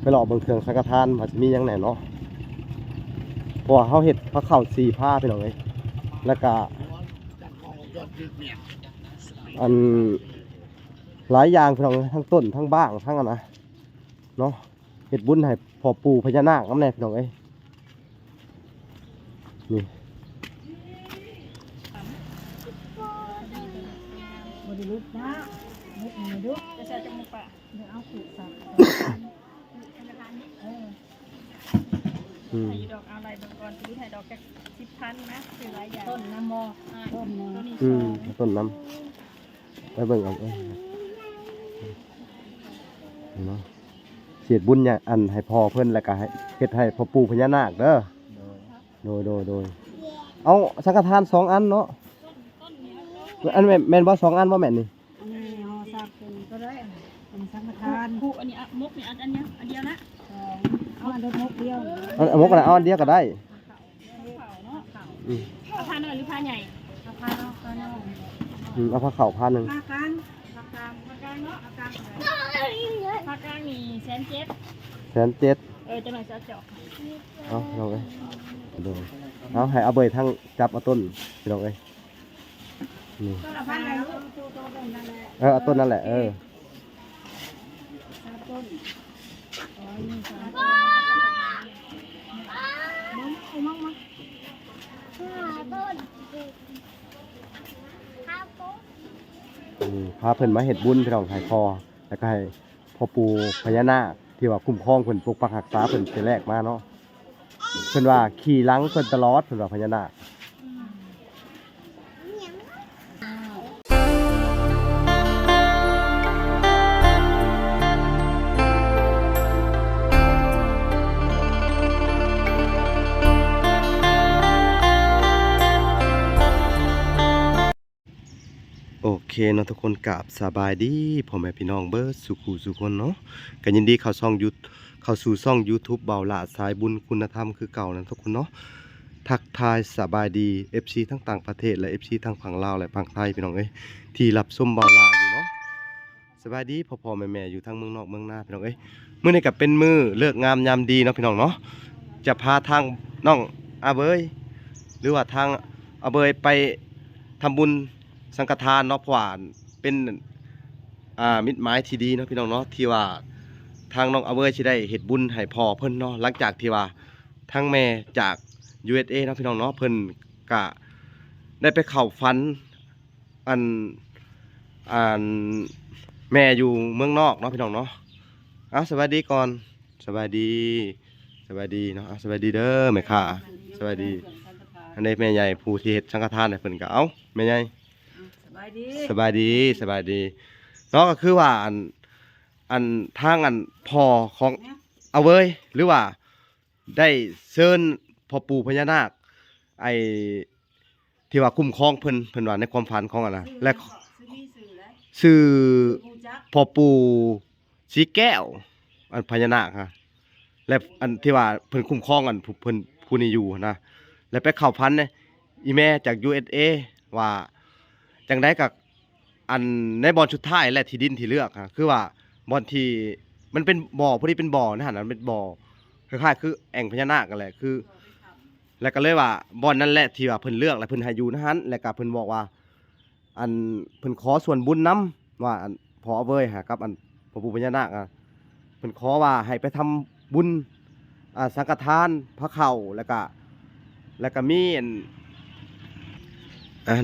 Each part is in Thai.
ไปหล่อเบิ่งเครื่องสังฆทานว่าจะมีหยังไหนเนาะเพราะว่าเฮาเฮ็ดพระเข้า4ผ้าพี่น้องเอ้ยแล้วก็อันหลายอย่างพี่น้องทั้งต้นทั้งบ้างทั้งอันนะเนาะเฮ็ดบุญให้พ่อปู่พญานาคนำแน่พี่น้องเอ้ยนี่บริลุกนะมุกมือดุจะใช้จมูกปะเดี๋ยวเอาขูดสับให้ดอกอะไรบางก่อนที่ให้ดอกแค่10,000นะคือหลายอย่างต้นน้ำมอต้นนึงต้นน้ำไปเบิ่งเอาเนาะเสียดบุญเนี่ยอันให้พ่อเพิ่นแล้วก็ให้เฮ็ดให้พ่อปู่พญานาคเด้อโดยเอาสังฆทาน2อันเนาะอันแม่นบ่2อันบ่แม่นนี่อันนี้ห่อสับเป็นก็ได้เป็นสังฆทานคู่อันนี้มุกนี่อันเนี้ยอันเดียวนะเอาอันเดียวมุกเดียวเอามุกอะไรเอาอันเดียวก็ได้เอาผ้าหน่อยหรือผ้าใหญ่เอาผ้าเนาะผ้าเนาะเอาผ้าขาวผ้าหนึ่งผ้ากลางเนาะผ้ากลางผ้ากลางนี่1,700,000จะหน่อยจะเจาะเอาลองเลยดูเอาให้เอาเบยทั้งจับเอาต้นไปลองเลยนี่เอาต้นนั่นแหละต้นพาเพิ่นมาเฮ็ดบุญพี่น้องให้พ่อแล้วก็ให้พ่อปู่พญานาคที่ว่าคุ้มครองเพิ่นปกปักรักษาเพิ่นแต่แรกมาเนาะเพิ่นว่าขี่หลังเพิ่นตลอดเพิ่นว่าพญานาคโอเคเนาะทุกคนกราบสบายดีพ่อแม่พี่น้องเบิร์ดสุขุสุคนเนาะกันยินดีเข้าสู่ช่อง YouTube เบาหลาสายบุญคุณธรรมคือเก่านะทุกคนเนาะทักทายสบายดี FC ทั้งต่างประเทศและ FC ทั้งฝั่งลาวและฝั่งไทยพี่น้องเอ้ยที่รับชมเบาหลาอยู่เนาะสบายดีพ่อแม่อยู่ทั้งเมืองนอกเมืองนาพี่น้องเอ้ยมื้อนี้ก็เป็นมื้อเลิกงามยามดีเนาะพี่น้องเนาะจะพาทางน้องอาเบยหรือว่าทางอาเบยไปทำบุญสังฆทานเนาะเพราะว่าเป็นมิตรหมายที่ดีเนาะพี่น้องเนาะที่ว่าทางน้องอเวอร์สิได้เฮ็ดบุญให้พ่อเพิ่นเนาะหลังจากที่ว่าทั้งแม่จาก USA เนาะพี่น้องเนาะเพิ่นก็ได้ไปเข้าฝันอันแม่อยู่เมืองนอกเนาะพี่น้องเนาะสวัสดีก่อนสวัสดีเนาะสวัสดีเด้อแม่ค่ะสวัสดีอันนี้แม่ใหญ่ผู้ที่เฮ็ดสังฆทานให้เพิ่นก็แม่ใหญ่สบายดีเนาะก็คือว่าอันทางพ่อของเอาเว้ยหรือว่าได้เชิญพ่อปู่พญานาคไอ้ที่ว่าคุ้มครองเพิ่นว่าในความฝันของน่ะและชื่อพ่อปู่สีแก้วอันพญานาคฮะและอันที่ว่าเพิ่นคุ้มครองเพิ่นผู้นี้อยู่นะและไปเข้าฝันเนี่ยอีแม่จาก USA ว่าจังได้กับอันในบอลชุดท้ายและที่ดินที่เลือกคือว่าบอลที่มันเป็นบ่อพอดีเป็นบ่อนะฮะมันเป็นบ่อคล้ายๆคือแอ่งพญานาคกันแหละคือแล้วก็เลยว่าบอลนั่นแหละที่ว่าเพิ่นเลือกและเพิ่นให้อยู่นะฮะแล้วก็เพิ่นบอกว่าอันเพิ่นขอส่วนบุญนำว่าอันพอเว้ยฮะกับอันพ่อปู่พญานาคเพิ่นขอว่าให้ไปทำบุญสังฆทานพระเข่าแล้วก็มี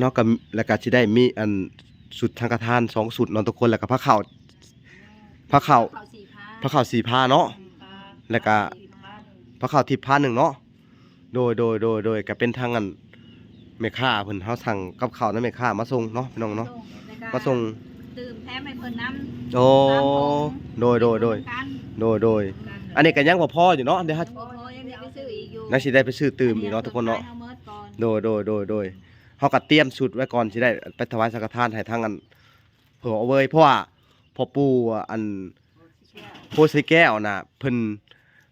เนาะกับแล้วก็สิได้มีอันสุดทางกระทาน2สุดเนาะทุกคนแล้วก็พระเข่า4ผ้าเนาะแล้วก็พระเข่าทิพย์ผ้า1เนาะโดยก็เป็นทางอันแม่ค้าเพิ่นเฮาสั่งกับข้าวนั้นแม่ค้ามาส่งเนาะพี่น้องเนาะมาส่งตื่มแถมให้เพิ่นนำโอ้โดยอันนี้ก็ยังบ่พออยู่เนาะเดี๋ยวยังไปซื้ออีกอยู่น่าสิได้ไปซื้อตื่มอีกเนาะทุกคนเนาะโดยเขาก็เตรียมชุดไว้ก่อนสิได้ไปถวายสังฆทานให้ทางอันเผื่อเอาไว้เพราะว่าพ่อปู่อันโพสีแก้วน่ะเพิ่น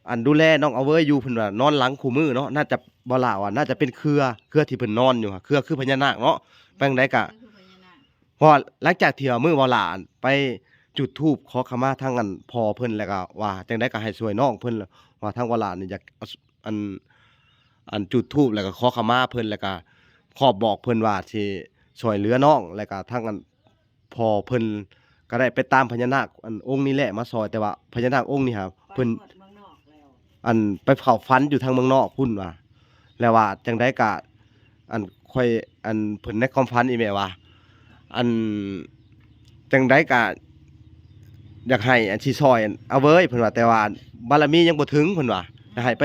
อันดูแลน้องเอาไว้อยู่เพิ่นว่านอนหลังคู่มือเนาะน่าจะบ่ล่าว่าน่าจะเป็นเครือที่เพิ่นนอนอยู่ค่ะเครือคือพญานาคเนาะไปจังได๋ก็เพราะหลังจากที่มื้อบ่ล่าไป จุดธูปขอขมาทางอันพ่อเพิ่นแล้วก็ว่าจังได๋ก็ให้ช่วยน้องเพิ่นว่าทางว่าหลานนี่อยากเอาอันจุดธูปแล้วก็ขอขมาเพิ่นแล้วก็ขอบอกเพิ่นว่าสิช่วยเหลือน้องแล้วก็ทางอันพ่อเพิ่นก็ได้ไปตามพญานาคอันองค์นี้แหละมาซอยแต่ว่าพญานาคองค์นี้ครับเพิ่นอันไปเผาฟันอยู่ทางเมืองนอกพุ่นว่าแล้วว่าจังได๋ก็อันค่อยอันเพิ่นในความฝันอีแม่ว่าอันจังได๋ก็อยากให้อันสิซอยเอาเว้ยเพิ่นว่าแต่ว่าบารมียังบ่ถึงเพิ่นว่าอยากให้ไป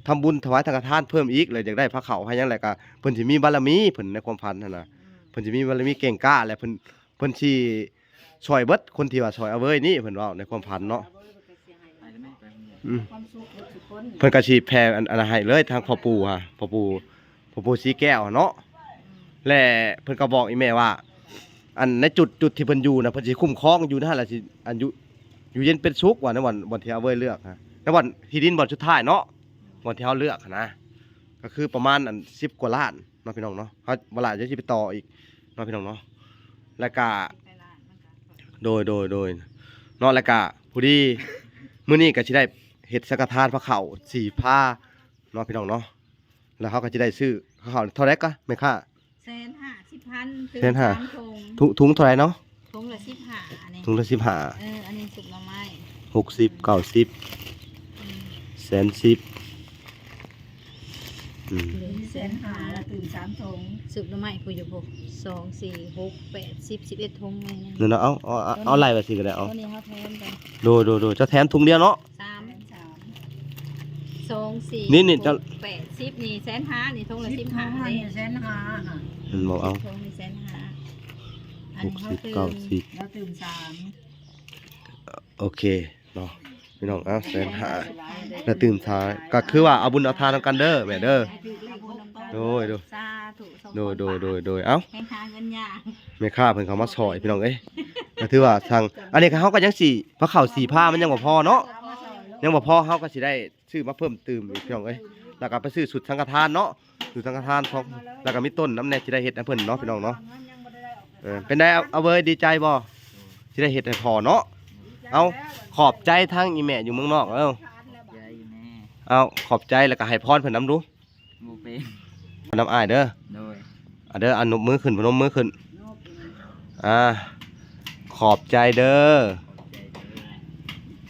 ทำบุญถวายสังฆทานเพิ่มอีกเลยอยากได้พระเขาให้หยังแหละก็เพิ่นสิมีบารมีเพิ่นในความฝันนั่นน่ะเพิ่นสิมีบารมีเก่งกล้าและเพิ่นสิช่วยเบิดคนที่ว่าช่วยเอาเว้ยนี่เพิ่นเว้าในความฝันเนาะเพิ่นก็สิแผ่อันให้เลยทางพ่อปู่ฮะพ่อปู่สีแก้วเนาะและเพิ่นก็บอกอีแม่ว่าอันในจุดที่เพิ่นอยู่น่ะเพิ่นสิคุ้มครองอยู่นั่นล่ะสิอันอยู่เย็นเป็นสุขว่าในวันที่เอาเว้ยเลือกฮะในวันที่ดินบ่อนสุดท้ายเนาะวันที่เฮาเลือกนะก็คือประมาณอัน10กว่าล้านเนาะพี่น้องเนาะเฮาบ่ล่ะจะสิไปต่ออีกเนาะพี่น้องเนาะแล้วก็โดยเนาะแล้วก็ผู้ดีมื้อนี้ก็สิได้เฮ็ดสังฆทานพระเข้า4ผ้าเนาะพี่น้องเนาะแล้วเฮาก็สิได้ซื้อพระเข้าเท่าใดก็แม่ค้า 150,000 แสนห้า ถุงเท่าไหร่เนาะ ถุงละ15อันนี้ ถุงละ15 อันนี้สุกหน่อไม้ 60 90 1101,500,000แล้วตื่น3ถุงสุกหน่อไม้ผู้อยู่พวก2 4 6 8 10 11ถุงนี่ นั่นเนาะเอาไล่ไปสิก็ได้เอา ตัวนี้เฮาแถมกัน โดเจ้าแถมถุงเดียวเนาะ 2 4 นี่จะ 8 10นี่1,500,000นี่ถุงละ15นี่1,500,000ค่ะ มันบอกเอา ถุงนี่1,500,000อันนี้เฮา 60 ตื่น 90 แล้วตื่นโอเคเนาะพี่น้องเอา150,000แล้วตื่นท้ายก็คือว่าเอาบุญเอาทานนำกันเด้อแม่เด้อ โดยสาธุ โดยเอ้า แข่งหาเงินยาก แม่ค้าเพิ่นเขามาซอยพี่น้องเอ้ยก็ถือว่าทางอันนี้ก็เฮาก็ยังสิพระเข้า4ผ้ามันยังบ่พอเนาะยังบ่พอเฮาก็สิได้ซื้อมาเพิ่มเติมอีกพี่น้องเอ้ยแล้วก็ไปซื้อสุดสังฆทานเนาะสุดสังฆทานของแล้วก็มีต้นน้ำแน่สิได้เฮ็ดให้เพิ่นเนาะพี่น้องเนาะเป็นได้เอาเว้ยดีใจบ่สิได้เฮ็ดให้พอเนาะเอาขอบใจทางอีแม่อยู่เมืองนอกเอาขอบใจแล้วก็ให้พรเพิ่นนำดูบ่เป็น น้ำอ้ายเด้อ โดย เด้ออันนบมือขึ้นพนมมือขึ้นขอบใจเด้อ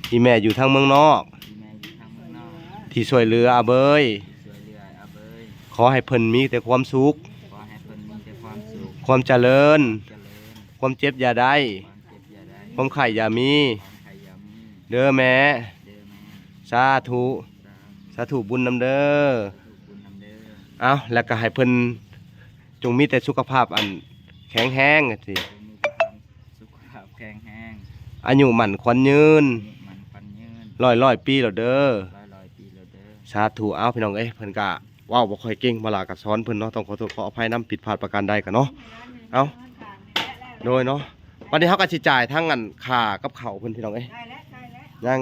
ที่แม่อยู่ทางเมืองนอก ที่แม่อยู่ทางเมืองนอก ที่ช่วยเหลืออาเบย ช่วยเหลืออาเบย ขอให้เพิ่นมีแต่ความสุข ขอให้เพิ่นมีแต่ความสุข ความเจริญ เจริญ ความเจ็บอย่าได้ ความเจ็บอย่าได้ ความไข่อย่ามี ความไข่อย่ามี เด้อแม่ เด้อแม่ สาธุสาธุบุญนำเด้อ ถูกบุญนำเด้อ เอาแล้วก็ให้เพิ่นจงมีแต่สุขภาพอันแข็งแรงสิ จงมีแต่ความสุขภาพแข็งแรง อายุมั่นขวัญยืน มันปันยืน ร้อยปีแล้วเด้อ ร้อยปีแล้วเด้อ สาธุเอาพี่น้องเอ้ยเพิ่นก็ว้าวบ่ค่อยเก่งบ่ล่ะก็สอนเพิ่นเนาะต้องขอโทษขออภัยนำผิดพลาดประการใดกันเนาะเอาโดยเนาะวันนี้เฮาก็สิจ่ายทั้งอันค่ากับข้าวเพิ่นพี่น้องเอ้ยยัง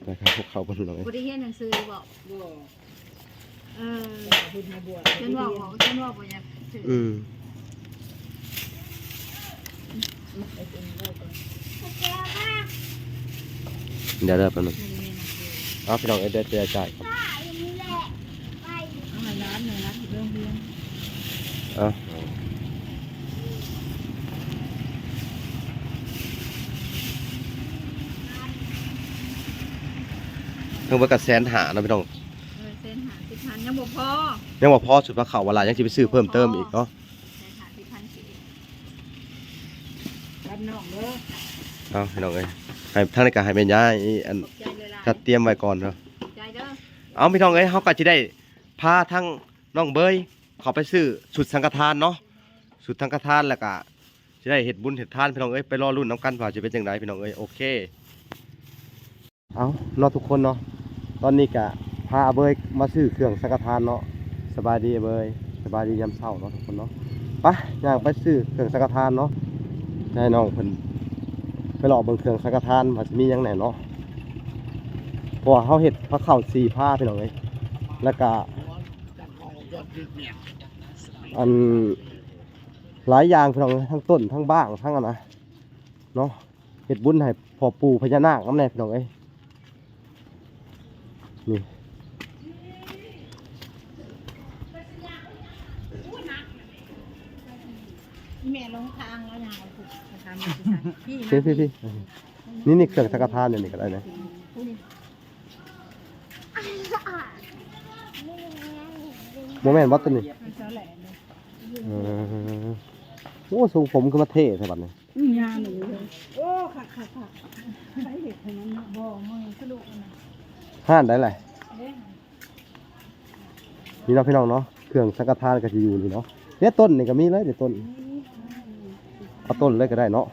ได้ครับพวกเขาเพิ่นพี่น้องเอ้ย บ่ได้เรียนหนังสือบอกฉันบอกบ่อยากถือ เดี๋ยวแป๊บนึงเอาพี่น้องเอ้ยเดี๋ยวจะจ่าย เอาให้ร้านหน่อยนะเรื่องเรียน เอาเพิ่งไปกับ150,000นะพี่น้อง เส้นหา10,000ยังบ่พอ ยังบ่พอสุดว่าเขาเวลายังสิไปซื้อเพิ่มเติมอีกเนาะ เส้นหา10,000สิรับน้องเด้อ เอาพี่น้องเอ้ยให้ทางในการให้แม่ย่าอัน ใจเลยล่ะ จัดเตรียมไว้ก่อนเนาะ ใจเด้อ เอาพี่น้องเอ้ยเฮาก็สิได้พาทั้งน้องเบยเขาไปซื้อชุดสังฆทานเนาะชุดสังฆทานแล้วก็สิได้เฮ็ดบุญเฮ็ดทานพี่น้องเอ้ยไปรอรุ่นน้ำกันว่าจะเป็นจังไดพี่น้องเอ้ยโอเคเอาเนาะทุกคนเนาะตอนนี้ก็พาเบยมาซื้อเครื่องสังฆทานเนาะสบายดีเบยสบายดียามเช้าเนาะทุกคนเนาะไปย่างไปซื้อเครื่องสังฆทานเนาะให้น้องเพิ่นไปรอเบิ่งเครื่องสังฆทานว่าสิมีหยังแหน่เนาะเพราะว่าเฮาเฮ็ดพระเข้า4ผ้าพี่น้องเอ้ยแล้วก็อัน หลายอย่างพี่น้องทั้งต้นทั้งบ้างทั้งอันนะเนาะเฮ็ดบุญให้พ่อปู่พญานาคน้ำแน่พี่น้องเอ้ยนี่ แม่ลงทางแล้วยังเอาผูกกระทำพี่ พี่นี่เครื่องสังฆทานเนี่ยนี่ก็ได้นะโมเมนต์วัดตัวนี้ มันเสาแหลมเลย โอ้ทรงผมคือมาเท่ใช่บัดนี้ ยาหนูเลยโอ้ค่ะใช้เห็ดเท่านั้นนะบ่มือกระดูกนะ ห้านได้แหละ เด้ง นี่เนาะพี่น้องเนาะเครื่องสังฆทานก็จะอยู่นี่เนาะเนี่ยต้นนี่ก็มีเลยเดี๋ยวต้นเอาต้นเลยก็ได้เนาะ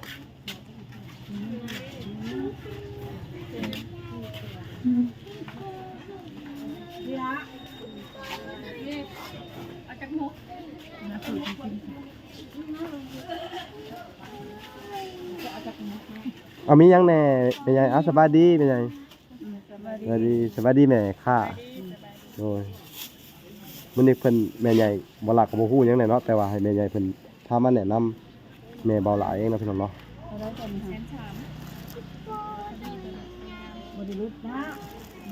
นี่ละนี่เอาจากมุกนะคือจริงๆเอาจากมุก เอามียังแน่เป็นไงสบายดีเป็นไงสบายดีแม่ค่ะโดยมื้อนี้เพิ่นแม่ใหญ่บ่ลักก็บ่ฮู้หยังแน่เนาะแต่ว่าให้แม่ใหญ่เพิ่นพามาแนะนำแม่เบาหลายเองนะพี่น้องเนาะ อะไรกันแสนสามบริลุดนะ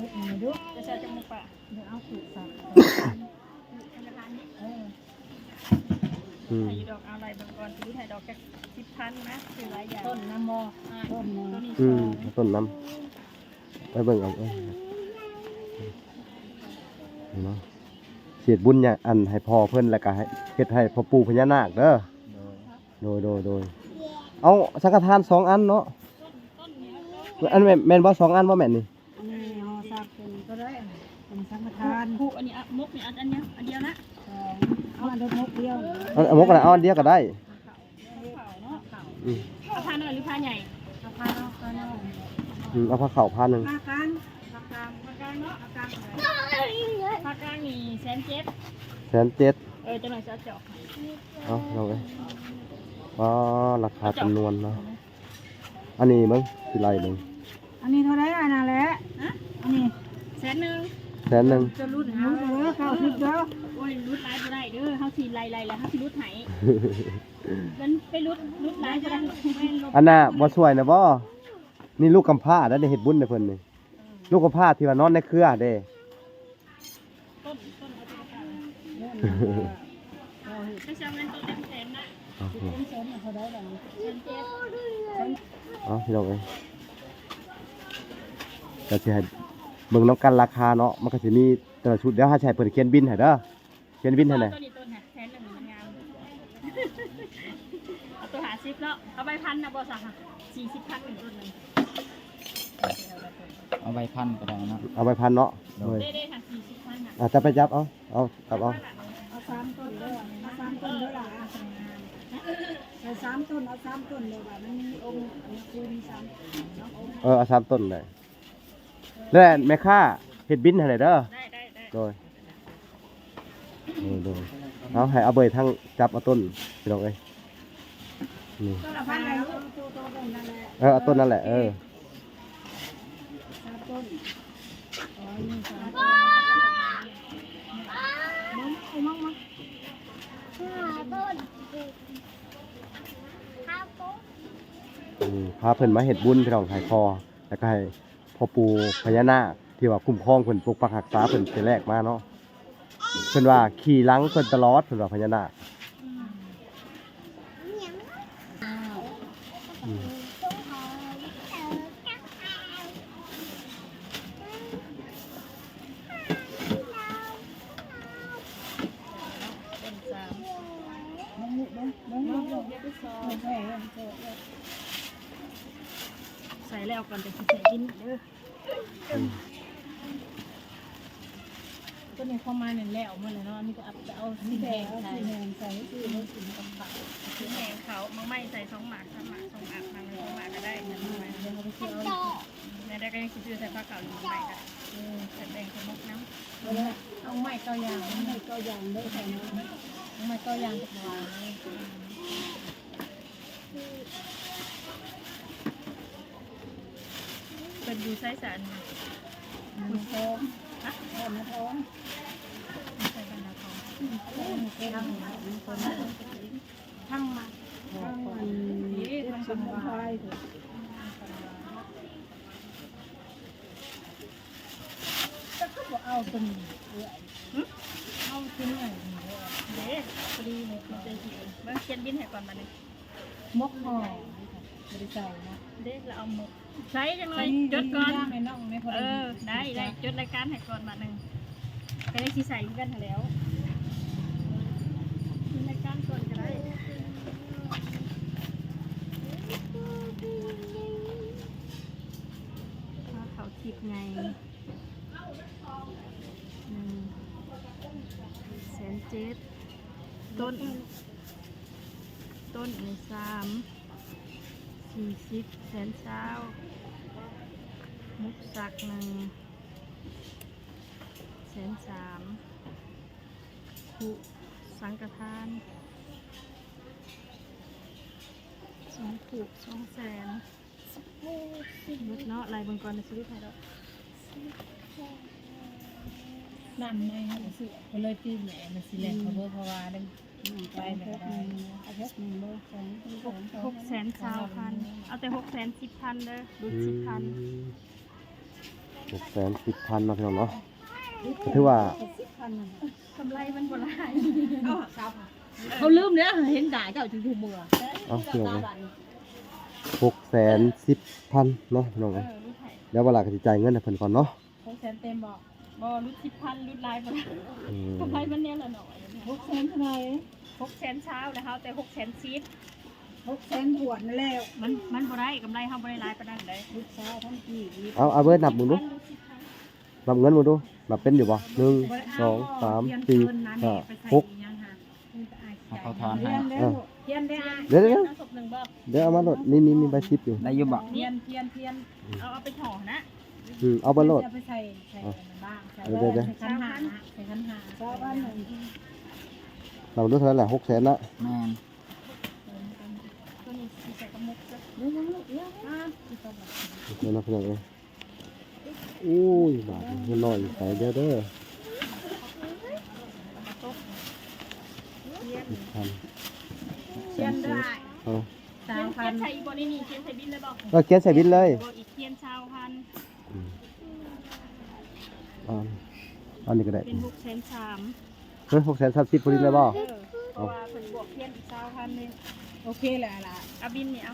มุกไหนดูจะใช้จมูกปะเดี๋ยวเอาผูกสับไทยดอกอะไรบางกรซื้อไทยดอกแค่10,000นะคือหลายอย่างต้นน้ำมอต้นนี้ ต้นน้ำไปเบิ่งเอาเนาะเสียดบุญเนี่ยอันให้พ่อเพิ่นแล้วก็ให้เฮ็ดให้พ่อปู่พญานาคเด้อโดยเอาสังฆทาน2อันเนาะอันแม่นบ่2อันบ่แม่นนี่ อันนี้ห่อสับเป็นก็ได้เป็นสังฆทานผูกอันนี้มุกนี่อันเดียวนะเอาอันเดียวมุกเดียว เอาหมกอะไรเอาอันเดียวก็ได้ เอาพานหรือพานใหญ่เอาพานเอาพานเอา เอาผ้าขาวผ้าหนึ่ง พากลางเนาะพากลางพากลางนี่1,700,000 1,700,000 จะหน่อยจะเจาะ เอาเอาไปอ๋อราคาจำนวนเนาะอันนี้มึงสิไรมึง อันนี้เท่าไรอันนั้นแหละอันนี้100,000 100,000 จะรุดเด้อเข้าทิพย์เด้อโอ้ยรุดหลายบ่ได้เด้อเฮาสิไล่แล้วเฮาสิรุดไหมันไปรุดหลายบ่ได้ อันน่ะบ่ช่วยนะบ่นี่ลูกกำพร้าได้เฮ็ดบุญให้เพิ่นนี่ลูกกำพร้าที่ว่านอนในเครือเด้ ต้นจะเงินตัวเต็มนะเขาได้แล้วอ๋อพี่น้องเอ้ยก็สิให้เบิ่งนำกันราคาเนาะมันก็สิมีแต่ละชุดเดี๋ยวหาใช้เพิ่นเขียนบินให้เด้อเขียนบินให้แหน่ ต้นนี้ต้นน่ะ100,000มันงามเอาตัว50เนาะเอาใบพันนะบ่ซะค่ะ40,000เป็นต้นนึง เอาใบพันก็ได้เนาะ เอาไปพันเนาะโดย ได้ค่ะ40,000น่ะ จะไปจับเอาจับเอา เอา3ต้นเด้อเอา3ต้นเด้อล่ะเอา3ต้นเอา3ต้นเด้อว่ามันมีองค์คูณ3เนาะ เอา3ต้นได้แล้วแม่ค้าเฮ็ดบินให้ได้เด้อ ได้ โดยเอาให้เอาเบยทั้งจับเอาต้นพี่น้องเอ้ยนี่ ต้นละพันแล้วต้นนั่นแหละ เอาต้นนั่นแหละ3เออต้นอ๋อนี่3ต้นมั่งพาเพิ่นมาเฮ็ดบุญพี่น้องให้คอแล้วก็ให้พ่อปู่พญานาคที่ว่าคุ้มครองเพิ่นปกปักรักษาเพิ่นแต่แรกมาเนาะเพิ่นว่าขี่หลังเพิ่นตลอดเพิ่นว่าพญานาคใส่แล้วก่อนจะใส่กินเด้อตัวนี้เข้ามาเนี่ยแล้วมันเลยเนาะนี่ก็เอาสีแดงใส่ที่รถสีกับขาวสีแดงเขาบางไม่ใส่2 หมาก3 หมาก2 หมากทาง2 หมากก็ได้เดี๋ยวเราไปเที่ยวแม่ได้ก็ยังคิดใส่ผ้าขาวหรือไม่ได้ใส่แดงใส่มุกน้ำเอาไม้เกาอยางไม้เกาอยางได้ใส่น้ำไม้เกาอยางกับวางเป็นดูไซส์สันมันโตฮะมันโตใส่บรรดาทองทำคน ทั้งมาทั้งนี้ทั้งสมุนไพรก็คือบอกเอาตัวนี้เอาตัวนี้เด็กพอดีเลยมันจะหิวเมื่อเขียนบินให้ก่อนมาเนี่ยมกห่อไม่ได้ใส่นะเด็กเราเอาหมกใช้ยังไงจดก่อนได้จดรายการให้ก่อนมาหนึ่งก็ได้ที่ใส่กันแล้วรายการก่อนก็ได้เขาทิพไง107,000ต้นใน340,000มุกสัก103,000คุสังฆทาน2ผูก200,000มุดเนาะลายบางกรในชีวิตไทยแล้วนั่นไงครับสิก็เลยตีแหน่มันสิแหลกเพราะว่าได้ไปแบบได้600,000เอาแต่610,000เด้อดู10,000 610,000เนาะพี่น้องเนาะก็ถือว่าก ำไรมันบ่หลาย เขาลืมเนี่ยเห็นด่าเจ้าถึงถูกมือ เอ้าพี่น้อง610,000เนาะพี่น้องเอ้ยแล้วเวลาก็สิจ่ายเงินให้เพิ่นก่อนเนาะ 600,000เต็มบ่รุด10,000รุดลายบ่ได้กำไรมันเนี่ยละหน่อย600,000เท่าไหร่600,000เช้านะคะแต่610,000 600,000 หวนแล้ว มันบ่ได้กำไรเฮาบ่ได้หลายปานนั้นเด้ ลูกสาวทั้งกี่ เอาเบิดนับมึงดูนับเงินมึงดูนับเป็นอยู่บ่1 2 3 4 5 6 เขาทอนให้ เทียนได้ เดี๋ยว เอาศพนึงบ่ เดี๋ยวเอามาโหลดมีใบชิปอยู่ ได้อยุบบ่ เทียน เอาไปห่อนะ เอามาโหลด จะไปใส่บ้างใส่ เดี๋ยว ขันหาใส่ขันหาชาวบ้านหนึ่ง เราดูเท่าไหร่600,000ละ แม่น ตัวนี้สิใส่กระมุกจ้ะ เดี๋ยวนะพี่น้องเอ้ยอุ้ยบาทเงินน้อยใส่เด้อ10,000 เทียนได้ เอา เขียนใส่บ่นี่เขียนใส่บินเลยบ่ เราเขียนใส่บินเลย บ่อีกเขียนชาวพัน อันนี้ก็ได้ เป็น603,000 เฮ้ย630พอดีเลยบ่ เพราะว่าเพิ่นบวกเขียนอีก20,000นึง โอเคแหละล่ะ เอาบินนี่เอา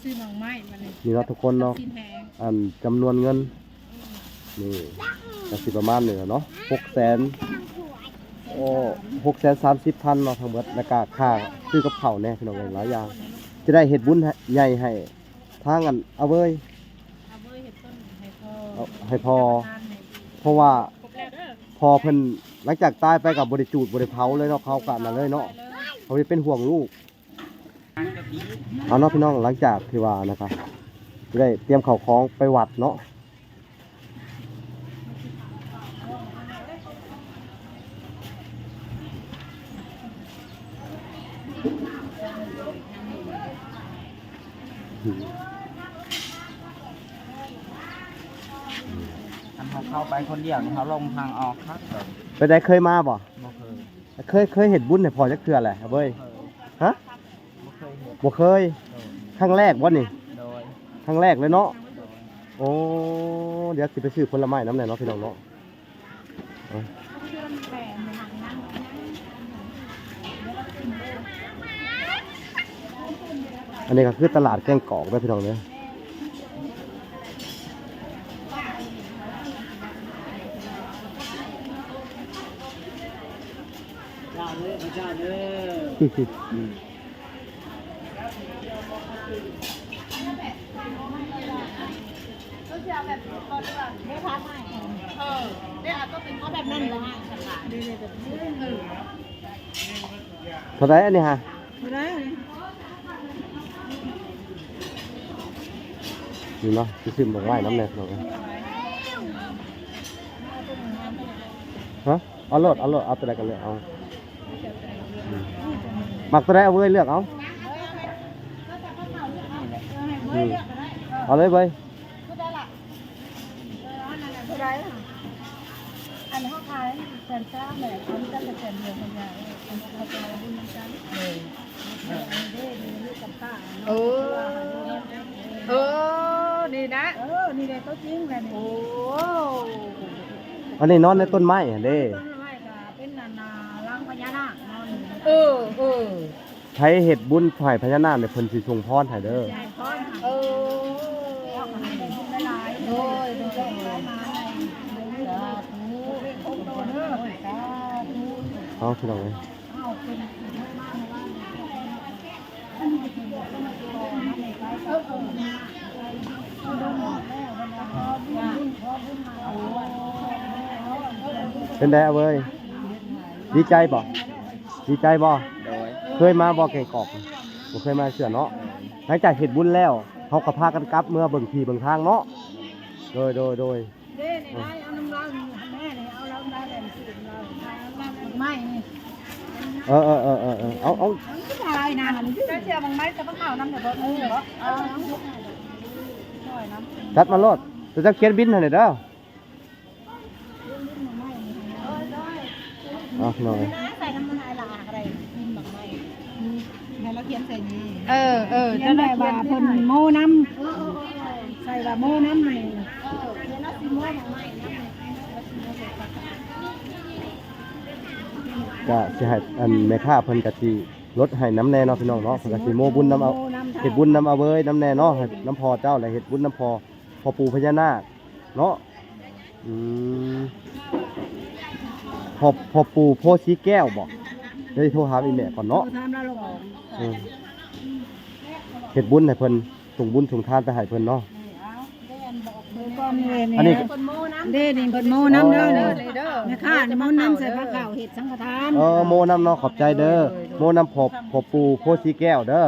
ซื้อหน่อไม้มาเลย นี่เนาะทุกคนเนาะ กินแพง อันจำนวนเงินนี่ก็สิประมาณนี้เนาะ600,000โอ้630,000เนาะทั้งหมดแล้วก็ค่าซื้อกับข้าวแน่พี่น้องเอ้ยหลายอย่างจะได้เฮ็ดบุญใหญ่ให้ทางอันเอาเว้ย เอาเบอร์เห็ดต้นให้พ่อ เอาให้พอ ทานให้ เพราะว่า ครบแล้วเด้อ พอเพิ่นหลังจากตายไปกับบริจูดบริเผาเลยเนาะเขากันนั่นเลยเนาะเขาไปเป็นห่วงลูกเอาเนาะพี่น้องหลังจากที่ว่านะครับจะได้เตรียมข้าวของไปวัดเนาะอืม ทำเขาเข้าไปคนเดียวนี่เขาลงทางออกครับเดิม ไปได้เคยมาบ่ บ่เคย เคยเห็นบุญให้พอจักเทื่อแหละเว้ยฮะ บ่เคยเห็น บ่เคย โดย ครั้งแรกบ่นี่ โดย ครั้งแรกเลยเนาะ โดย โอ้เดี๋ยวสิไปซื้อผลไม้น้ำแน่เนาะพี่น้องเนาะเอาอันนี้ก็คือตลาดแกงกอกนะพี่น้องเนี่ยเท่าไหรอันนี้ฮะ ไม่ได้ นี่เนาะที่ซื้อมาไหว้น้ำแน่พี่น้องเนี่ยฮะเอาโลดเอาตัวใดกันเลยเอาหมักตัวใดเอาเว้ยเลือกเอาเอาเลยเว้ย อันนี้เขาข ายแสนจ้าแหละเขาจะแสนเดียวคนใหญ่เขาจะเอาบุญน้ำจันเออนี่นะนี่เลยตัวจริงเลยโอ้ อันนี้นอนในต้นไม้เด้ ต้นไม้ก็เป็นนาลังพญานาคนอนใช้เห็ดบุญฝ่ายพญานาคเนี่ยเพิ่นสิส่งพรให้เด้อ ใหญ่ก้อนหลายโดยมาในสาธุองค์โตเด้อสาธุ เอาพี่น้องเอ้ย เอาเป็นมากๆว่าเป็นไดเอาเว้ยดีใจบ่ดีใจบ่ โดย เคยมาบ่แก่งกอกบ่เคยมาเสือเนาะหลังจากเฮ็ดบุญแล้วเฮาก็พากันกลับเมื่อเบิ่งที่เบิ่งทางเนาะโดยเด้นี่ได้เอาน้ำร้อนแม่นี่เอาแล้วได้เลยสิเราไม่นี่ เอา ผู้ชายนะจะเชื่อมังไหมจะต้องเอาน้ำเดือดเหรอเอาน้ำช่วยน้ำ จัดมาโลดจะเขียนบินให้เด้อเอาหน่อย ใส่น้ำมันอะไรอะไรกินแบบไหนให้เราเขียนใส่นี่จะได้ว่าเพิ่นโม่น้ำใส่ว่าโม่น้ำนี่แล้วสิโม่ของไหนก็สิให้อันแม่ค้าเพิ่นก็สิลดให้น้ำแน่เนาะพี่น้องเนาะเพิ่นก็สิโมบุญน้ำเอาเฮ็ดบุญน้ำเอาเว้ยน้ำแน่เนาะให้น้ำพอเจ้าแล้วเฮ็ดบุญน้ำพอปู่พญานาคเนาะพอปู่โพสีแก้วบ่เดี๋ยวโทรหาอีแม่ก่อนเนาะเฮ็ดบุญให้เพิ่นส่งบุญส่งทานไปให้เพิ่นเนาะอันนี้เด้นี่เพิ่นโม่น้ำเด้อแม่ค้านี่โม่น้ำใส่ผ้าขาวเฮ็ดสังฆทานโมน้ำเนาะขอบใจเด้อโมน้ำพอปู่โพสีแก้วเด้อ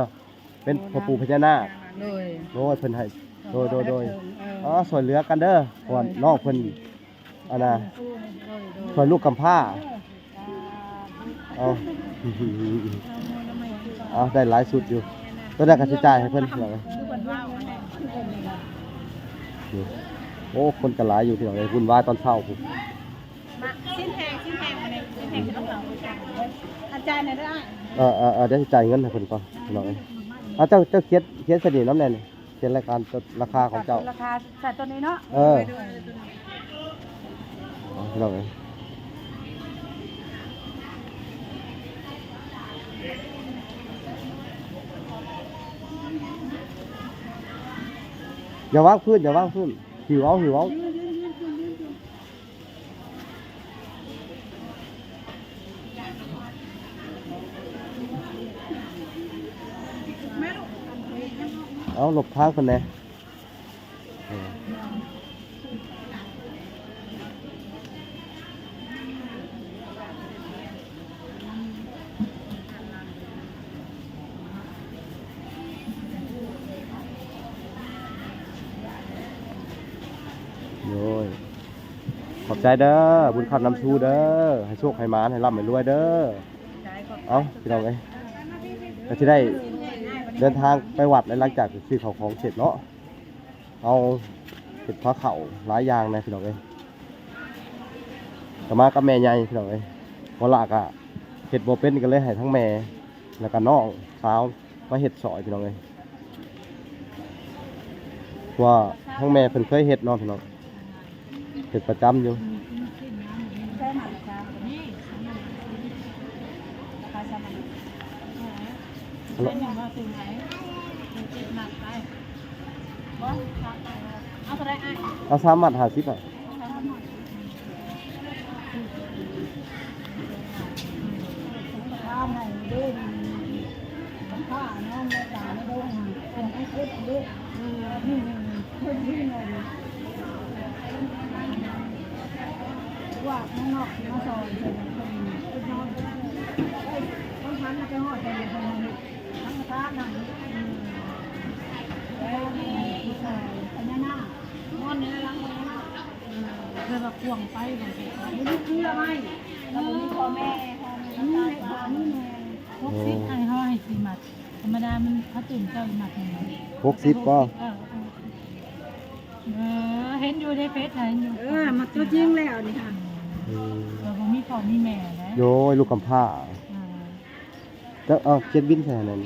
เป็นพอปู่พญานาคโดยเพิ่นให้โดยสวยเหลือกันเด้อก่อนน้องเพิ่นอันน่ะสวยลูกกำพร้าเอาได้หลายสุดอยู่ตัวได้ค่าใช้จ่ายให้เพิ่นเหรอโอ้คนก็หลายอยู่ที่หลังเลยวุ่นวายตอนเช้าพุ่นชิ้นแพงมาในชิ้นแพงต้องเอาอาจารย์เนี่ยได้เดี๋ยวจ่ายเงินให้เพิ่นก่อนพี่น้องเอ้ยเจ้าเขียนสนิทน้ำแน่นี่เขียนรายการราคาของเจ้าราคาสัตว์ตัวนี้เนาะพี่น้องเอ้ยอย่าวางพื้นหิวเอาเอาหลบทางคนแน่ขอบใจเด้อบุญคำนำชูเด้อให้โชคให้มานให้ร่ำให้รวยเด้อเอาพี่น้องเอ้ยก็จะได้เดินทางไปวัดหลังจากซื้อของเสร็จเนาะเอาเห็ดผ้าเข่าหลายอย่างนะพี่น้องเอ้ยก็มากับแม่ใหญ่พี่น้องเอ้ยพอหลักเห็ดโบเป็นกันเลยให้ทั้งแม่แล้วก็น้องสาวมาเห็ดสอยพี่น้องเอ้ยว่าทั้งแม่เพิ่นเคยเห็ดเนาะพี่น้องเห็ดประจำอยู่เอา3 บาท 50อ่ะว่าข้างนอกมาซอยเป็นนอนต้องพันจะห่อใจเย็นทั้งกระทะนั่งแล้วผู้ชายพญานาคนอนในรังพญานาคเธอแบบห่วงไปบางทีไม่รู้คืออะไรแล้วมีพ่อแม่นี่60ไอ้ห้อย4 หมัดธรรมดามันเขาตื่นเช้าหมัด60ป่ะเห็นอยู่ในเฟซเห็นอยู่มาตัวจริงแล้วนี่ค่ะ เราบ่มีพ่อมีแม่นะ โยยลูกกำพร้าจะเอาเจ็ดบินแทนนั้น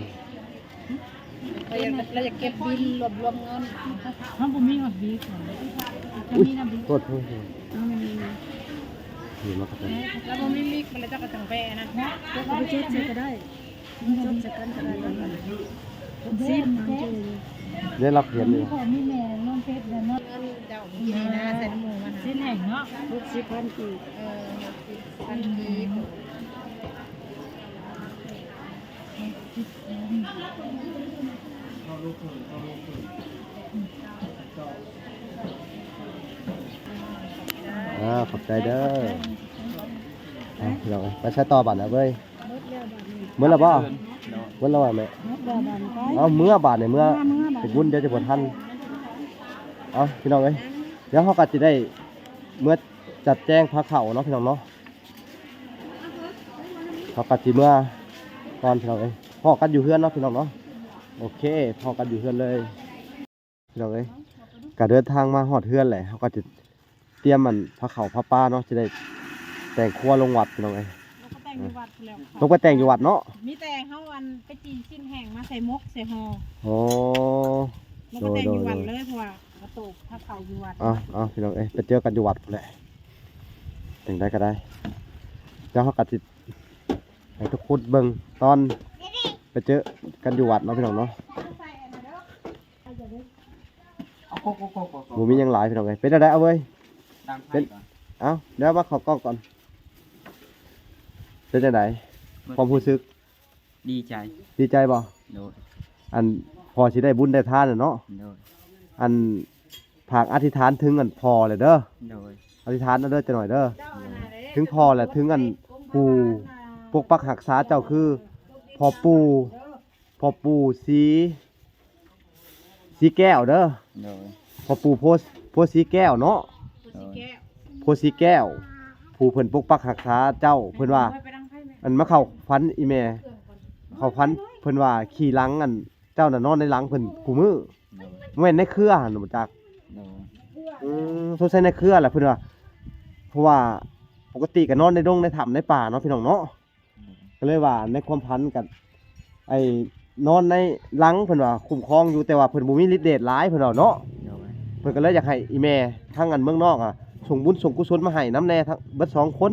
เราจะเก็บบินรวมเงิน ถ้าบ่มีฮอดบีก่อนจะ อุ้ย มีน้ำบี โทษเห็นมากระตุ้น แล้วบ่มีมิกมันเลยจะกระจังแปะนะ เอาไปจดใส่ก็ได้จดใส่กันก็ได้ซิมเจ๊ ได้รับเห็นอยู่ พ่อมีแม่น้องเพชรแล้วเนาะ เจ้ามีนะใส่น้ำมูกมัน เส้นแห่งเนาะ 60,000กีบ60,000กีบ ขอบใจเด้อเราไปใช้ต่อบัตรนะเว้ยเมื่อไรบ่เมื่อไรบ่แม่เอาเมื่อบาทเนี่ยเมื่อเป็นบุญเดี๋ยวจะปวดทันเอาพี่น้องเอ้ยเดี๋ยวเขาก็จะได้เมื่อจัดแจ้งพระเข่าเนาะพี่น้องเนาะเขาก็จะเมื่อตอนพี่น้องเอ้ยพ่อกันอยู่เฮือนเนาะพี่น้องเนาะโอเคพ่อกันอยู่เฮือนเลยพี่น้องเอ้ยก็เดินทางมาฮอดเฮือนแหละเขาก็จะเตรียมมันพระเข่าพระป้าเนาะจะได้แต่งครัวลงวัดพี่น้องเอ้ย แล้วก็แต่งอยู่วัดแล้ว ต้องไปแต่งอยู่วัดเนาะ มีแต่เฮาอันไปจีนสิ้นแห่งมาใส่มกใส่ห่อ โอ้ แล้วก็แต่งอยู่วัดเลยเพราะว่ากระตุกถ้าเขาอยู่วัด เอาพี่น้องเอ้ยไปเจอกันอยู่วัดแหละแต่งได้ก็ได้เดี๋ยวเขากัดติดให้ทุกคนเบิ่งตอนไปเจอกันอยู่วัดเนาะพี่น้องเนาะ เอาโค หมูมียังหลายพี่น้องเอ้ยเป็นอะไรเอาเว้ย ดังไฟก่อน เอาเดี๋ยวมาขอกล้องก่อนเป็นจังไดความรู้สึก ดีใจ ดีใจบ่ โดย อันพอสิได้บุญได้ทานน่ะเนาะ โดย อันผากอธิษฐานถึงอันพอเลยเด้อ โดย อธิษฐานเอาเด้อจะหน่อยเด้อถึงพอแหละถึงอันผู้ปกปักรักษาเจ้าคือพ่อปู่สีแก้วเด้อ โดย พ่อปู่โพสีแก้วเนาะ โดย โพสีแก้ว ผู้เพิ่นปกปักรักษาเจ้าเพิ่นว่า อันมาเข้าฝันอีแม่เข้าฝันเพิ่นว่าขี่หลังอันเจ้าน่ะนอนในหลังเพิ่นกูมือ โดย แม่นในเครือหั่นบ่จัก โดย สงสัยในเครือแหละเพิ่นว่าเพราะว่าปกติก็นอนในดงในถ้ำในป่าเนาะพี่น้องเนาะก็เลยว่าในความพันกันไอ้นอนในหลังเพิ่นว่าคุ้มครองอยู่แต่ว่าเพิ่นบ่มีฤทธิ์เดชหลายเพิ่นว่าเนาะ โดย เพิ่นก็เลยอยากให้อีแม่ทั้งอันเมืองนอกส่งบุญส่งกุศลมาให้น้ำแน่ทั้งเบิด2คน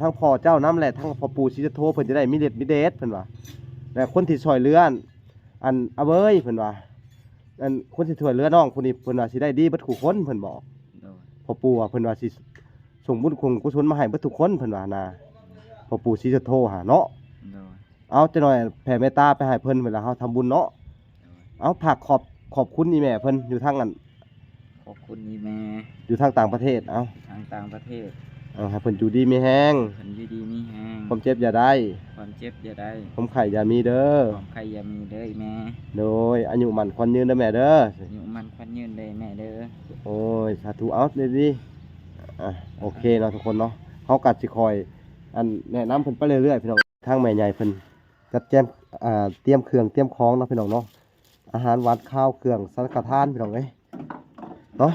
ทั้งพ่อเจ้าน้ำแหละทั้งพ่อปู่ศรีสุโธเพิ่นจะได้มีฤทธิ์มีเดชเพิ่นว่าและคนที่ช่วยเหลืออันเอาเว้ยเพิ่นว่าอันคนที่ช่วยเหลือน้องคนนี้เพิ่นว่าสิได้ดีเบิดทุกคนเพิ่นบอก โดย พ่อปู่ว่าเพิ่นว่าสิส่งบุญคงกุศลมาให้เบิดทุกคนเพิ่นว่านะพ่อปู่ศรีสุโธหาเนาะ โดย เอาจักหน่อยแผ่เมตตาไปให้เพิ่นเวลาเฮาทำบุญเนาะเอาฝากขอบคุณอีแม่เพิ่นอยู่ทางอัน ขอบคุณนี่แม่ อยู่ทางต่างประเทศเอา ทางต่างประเทศ เอาให้เพิ่นอยู่ดีมีแฮง เพิ่นอยู่ดีมีแฮง ความเจ็บอย่าได้ ความเจ็บอย่าได้ ความไข้อย่ามีเด้อ ความใครอย่ามีเด้อแม่ โดยอายุมั่นขวัญยืนเด้อแม่เด้อ อยู่มันควันยืนเด้อแม่เด้อ โอ้ยสาธุเอาดีๆโอเคเนาะทุกคนเนาะเฮากัดสิคอยอันแนะนำเพิ่นไปเรื่อยๆพี่น้องทางแม่ใหญ่เพิ่นจัดแจงเตรียมเครื่องเตรียมของเนาะพี่น้องเนาะอาหารหวานข้าวเครื่องสังฆทานพี่น้องเอ้ยเนาะ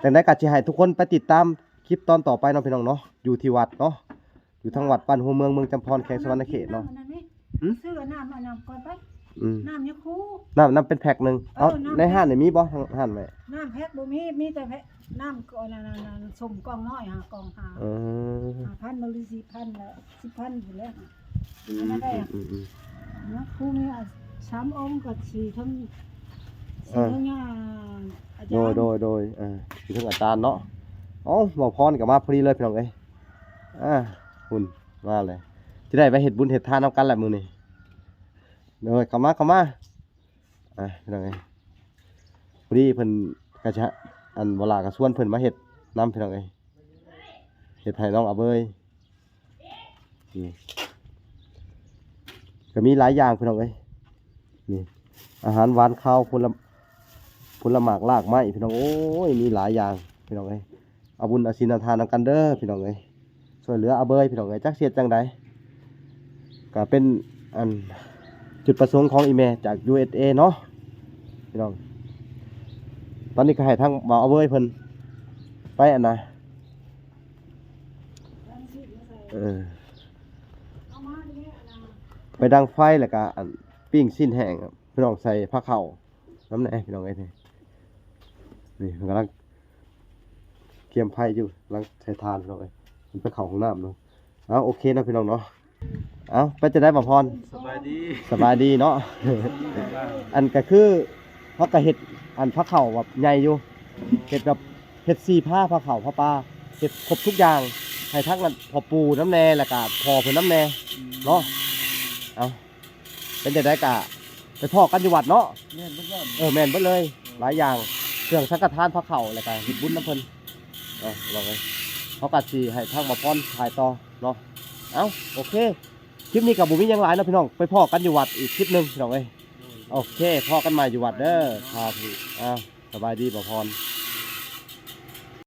แต่ได้กัดสิให้ทุกคนไปติดตามคลิปตอนต่อไปเนาะพี่น้องเนาะอยู่ที่วัดเนาะอยู่ทางวัดบ้านหัวเมืองเมืองจำพรแขวงสวรรณเขตเนาะ ซื้อน้ำเอาน้ำก่อนไป อืม น้ำยาคู น้ำเป็นแพ็คหนึงเอา น้ำ ในห้างนี่มีบ่ทางห้างแม่ น้ำแพ็คบ่มีแต่แพ็คน้ำก่อนนั่นสมกล่องน้อยหากล่องหา อืม 5,000บ่หรือ4,000แล้ว10,000อยู่แล้ว อืมอืม นะครูมี3องค์กับ4ทั้งทั้งญาอาจารย์ โดยอยู่ทางอาจารย์เนาะเอ้าหมอพรก็มาพอดีเลยพี่น้องเอ้ยคุณมาเลยจะได้ไปเฮ็ดบุญเฮ็ดทานนำกันแหละมื้อนี้เด้อเข้ามาพี่น้องเอ้ยพอดีเพิ่นก็จะอันเวลาก็ชวนเพิ่นมาเฮ็ดนำพี่น้องเอ้ยเฮ็ดให้น้องอาเบยนี่ก็มีหลายอย่างพี่น้องเอ้ยนี่อาหารหวานข้าวผลหมากลากไม้พี่น้องโอ้ยมีหลายอย่างพี่น้องเอ้ยเอาบุญเอาศีลเอาทานนำกันเด้อพี่น้องเอ้ยช่วยเหลืออาเบยพี่น้องเอ้ยจักเสียจังใดก็เป็นอันจุดประสงค์ของอีเมจาก USA เนาะพี่น้องตอนนี้ก็ให้ทั้งบ่าวอาเบยเพิ่นไปอันนะ เออไปดังไฟแล้วก็อันปิ้งสิ้นแห้งครับพี่น้องใส่ผ้าเข่าน้ำไหนพี่น้องไอ้นี่มันกำลังเกียมไฟอยู่กำลังใช้ทานพี่น้องไอ้มันไปเข่าของน้ำเนาะเอาโอเคนะพี่น้องเนาะเอาไปจะได้บ่พร สบายดี สบายดีเนาะ อันก็คือเขาก็เฮ็ดอันผ้าเข่าแบบใหญ่อยู่เฮ็ดแบบเฮ็ด4ผ้าผ้าเข่าผ้าปลาเฮ็ดครบทุกอย่างให้ทั้งนั้นพอปูน้ำแน่แล้วก็พอเพิ่นน้ำแน่เนาะเอาเป็นจังได๋ก็ไปพอกันอยู่วัดเนาะ เล่นเบิ่ง แม่นเบิดเลยหลายอย่างเครื่องสังฆทานผ้าเข่าแล้วก็เฮ็ดบุญน้ำเพิ่นลองเลยเขาก็สิให้ทางบ่พรถ่ายต่อเนาะเอาโอเคคลิปนี้ก็บ่มีหยังหลายเนาะพี่น้องไปพอกันอยู่วัดอีกคลิปหนึงพี่น้องเอ้ยโอเคพอกันใหม่อยู่วัดเด้อครับพี่สบายดีบ่พร